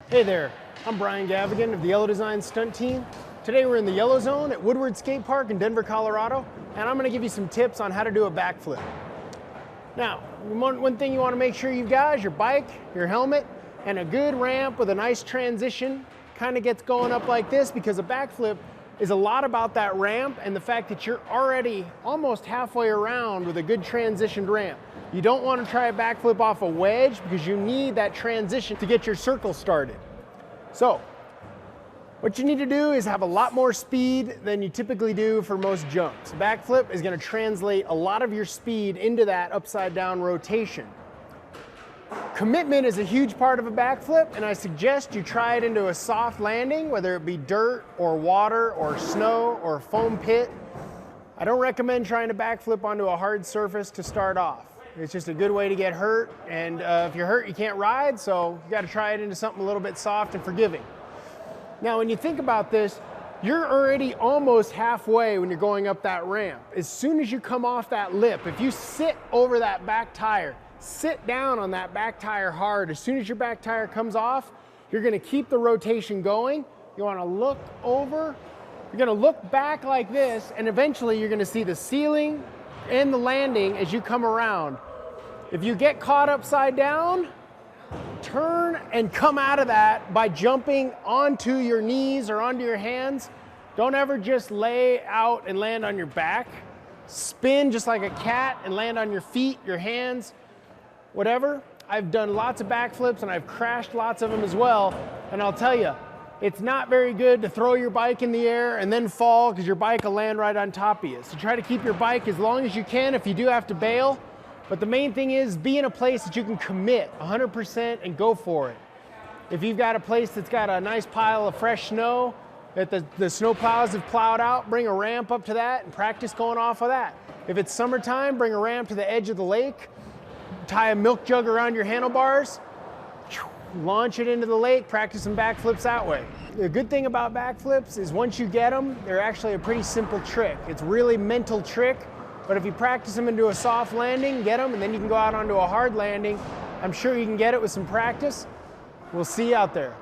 Hey there, I'm Brian Gavigan of the Yellow Design Stunt Team. Today we're in the Yellow Zone at Woodward Skate Park in Denver, Colorado, and I'm going to give you some tips on how to do a backflip. Now, one thing you want to make sure you've got is your bike, your helmet, and a good ramp with a nice transition. Kind of gets going up like this because a backflip is a lot about that ramp and the fact that you're already almost halfway around with a good transitioned ramp. You don't want to try a backflip off a wedge because you need that transition to get your circle started. So, what you need to do is have a lot more speed than you typically do for most jumps. A backflip is going to translate a lot of your speed into that upside down rotation. Commitment is a huge part of a backflip, and I suggest you try it into a soft landing, whether it be dirt or water or snow or a foam pit. I don't recommend trying to backflip onto a hard surface to start off. It's just a good way to get hurt, and if you're hurt, you can't ride, so you got to try it into something a little bit soft and forgiving. Now, when you think about this, you're already almost halfway when you're going up that ramp. As soon as you come off that lip, if you sit over that back tire, sit down on that back tire hard. As soon as your back tire comes off, you're going to keep the rotation going. You want to look over. You're going to look back like this, and eventually you're going to see the ceiling and the landing as you come around. If you get caught upside down, turn and come out of that by jumping onto your knees or onto your hands. Don't ever just lay out and land on your back. Spin just like a cat and land on your feet, your hands, whatever. I've done lots of backflips and I've crashed lots of them as well. And I'll tell you, it's not very good to throw your bike in the air and then fall because your bike will land right on top of you. So try to keep your bike as long as you can if you do have to bail. But the main thing is be in a place that you can commit 100% and go for it. If you've got a place that's got a nice pile of fresh snow that the snow plows have plowed out, bring a ramp up to that and practice going off of that. If it's summertime, bring a ramp to the edge of the lake, tie a milk jug around your handlebars, launch it into the lake, practice some backflips that way. The good thing about backflips is once you get them, they're actually a pretty simple trick. It's really mental trick, but if you practice them into a soft landing, get them, and then you can go out onto a hard landing. I'm sure you can get it with some practice. We'll see you out there.